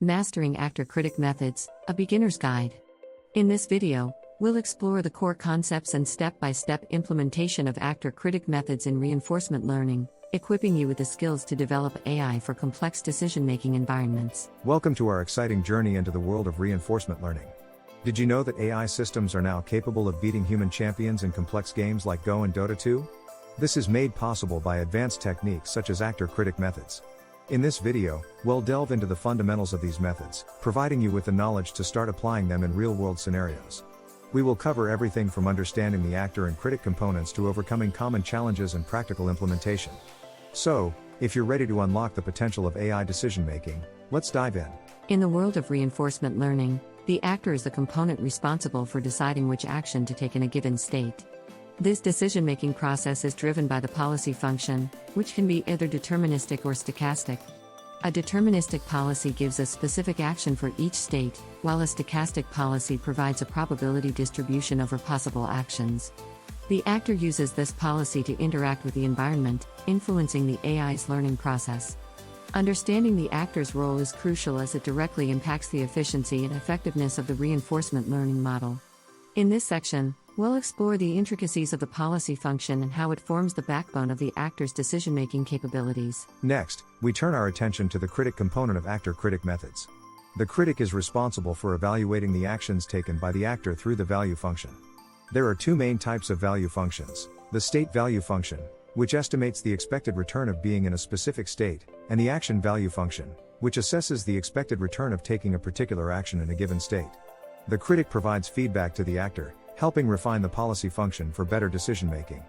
Mastering Actor-Critic Methods, a Beginner's Guide. In this video, we'll explore the core concepts and step-by-step implementation of Actor-Critic methods in reinforcement learning, equipping you with the skills to develop AI for complex decision-making environments. Welcome to our exciting journey into the world of reinforcement learning. Did you know that AI systems are now capable of beating human champions in complex games like Go and Dota 2? This is made possible by advanced techniques such as Actor-Critic methods. In this video, we'll delve into the fundamentals of these methods, providing you with the knowledge to start applying them in real-world scenarios. We will cover everything from understanding the actor and critic components to overcoming common challenges and practical implementation. So, if you're ready to unlock the potential of AI decision-making, let's dive in. In the world of reinforcement learning, the actor is the component responsible for deciding which action to take in a given state. This decision-making process is driven by the policy function, which can be either deterministic or stochastic. A deterministic policy gives a specific action for each state, while a stochastic policy provides a probability distribution over possible actions. The actor uses this policy to interact with the environment, influencing the AI's learning process. Understanding the actor's role is crucial as it directly impacts the efficiency and effectiveness of the reinforcement learning model. In this section, we'll explore the intricacies of the policy function and how it forms the backbone of the actor's decision-making capabilities. Next, we turn our attention to the critic component of Actor-Critic methods. The critic is responsible for evaluating the actions taken by the actor through the value function. There are two main types of value functions: the state value function, which estimates the expected return of being in a specific state, and the action value function, which assesses the expected return of taking a particular action in a given state. The critic provides feedback to the actor, helping refine the policy function for better decision-making.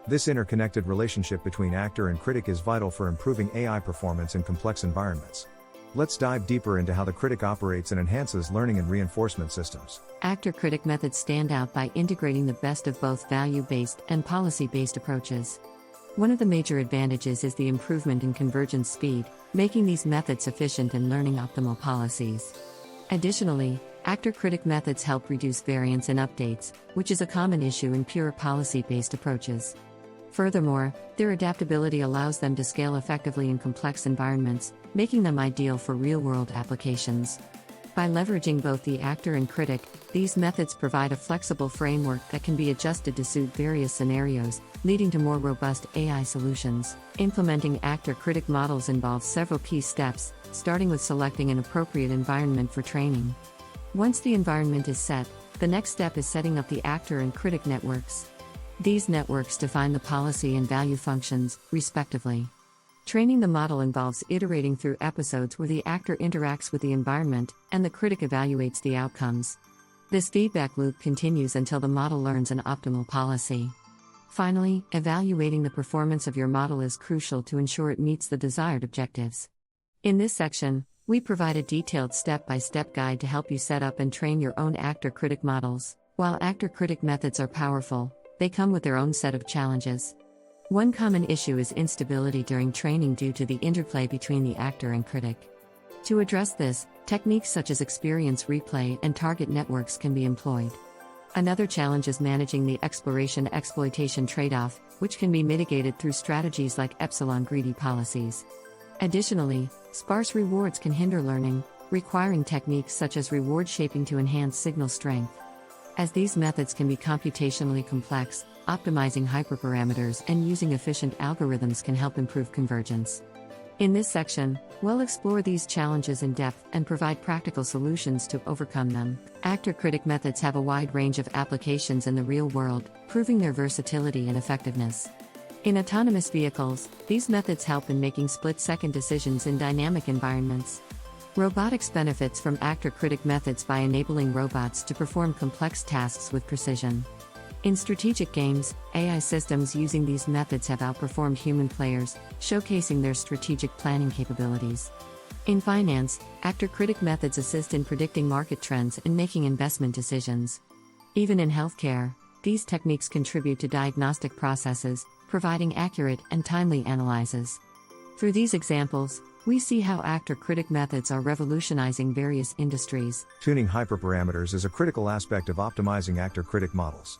This interconnected relationship between actor and critic is vital for improving AI performance in complex environments. Let's dive deeper into how the critic operates and enhances learning in reinforcement systems. Actor-Critic methods stand out by integrating the best of both value-based and policy-based approaches. One of the major advantages is the improvement in convergence speed, making these methods efficient in learning optimal policies. Additionally, Actor-Critic methods help reduce variance in updates, which is a common issue in pure policy-based approaches. Furthermore, their adaptability allows them to scale effectively in complex environments, making them ideal for real-world applications. By leveraging both the actor and critic, these methods provide a flexible framework that can be adjusted to suit various scenarios, leading to more robust AI solutions. Implementing actor-critic models involves several key steps, starting with selecting an appropriate environment for training. Once the environment is set, the next step is setting up the actor and critic networks. These networks define the policy and value functions, respectively. Training the model involves iterating through episodes where the actor interacts with the environment, and the critic evaluates the outcomes. This feedback loop continues until the model learns an optimal policy. Finally, evaluating the performance of your model is crucial to ensure it meets the desired objectives. In this section, we provide a detailed step-by-step guide to help you set up and train your own actor-critic models. While actor-critic methods are powerful, they come with their own set of challenges. One common issue is instability during training due to the interplay between the actor and critic. To address this, techniques such as experience replay and target networks can be employed. Another challenge is managing the exploration-exploitation trade-off, which can be mitigated through strategies like epsilon-greedy policies. Additionally, sparse rewards can hinder learning, requiring techniques such as reward shaping to enhance signal strength. As these methods can be computationally complex, optimizing hyperparameters and using efficient algorithms can help improve convergence. In this section, we'll explore these challenges in depth and provide practical solutions to overcome them. Actor-critic methods have a wide range of applications in the real world, proving their versatility and effectiveness. In autonomous vehicles, these methods help in making split-second decisions in dynamic environments. Robotics benefits from actor-critic methods by enabling robots to perform complex tasks with precision. In strategic games, AI systems using these methods have outperformed human players, showcasing their strategic planning capabilities. In finance, actor-critic methods assist in predicting market trends and making investment decisions. Even in healthcare, these techniques contribute to diagnostic processes, providing accurate and timely analyses. Through these examples, we see how actor-critic methods are revolutionizing various industries. Tuning hyperparameters is a critical aspect of optimizing actor-critic models.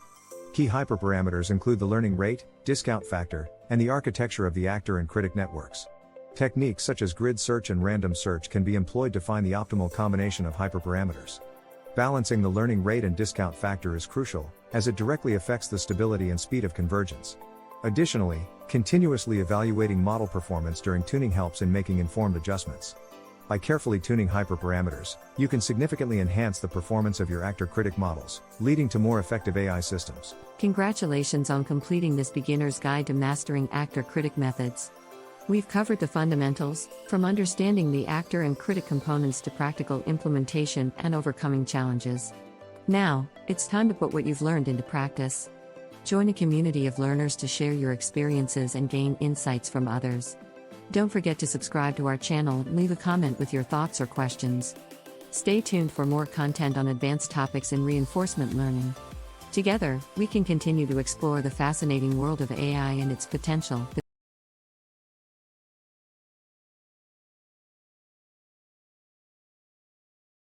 Key hyperparameters include the learning rate, discount factor, and the architecture of the actor and critic networks. Techniques such as grid search and random search can be employed to find the optimal combination of hyperparameters. Balancing the learning rate and discount factor is crucial, as it directly affects the stability and speed of convergence. Additionally, continuously evaluating model performance during tuning helps in making informed adjustments. By carefully tuning hyperparameters, you can significantly enhance the performance of your Actor-Critic models, leading to more effective AI systems. Congratulations on completing this beginner's guide to mastering Actor-Critic methods. We've covered the fundamentals, from understanding the actor and critic components to practical implementation and overcoming challenges. Now, it's time to put what you've learned into practice. Join a community of learners to share your experiences and gain insights from others. Don't forget to subscribe to our channel and leave a comment with your thoughts or questions. Stay tuned for more content on advanced topics in reinforcement learning. Together, we can continue to explore the fascinating world of AI and its potential.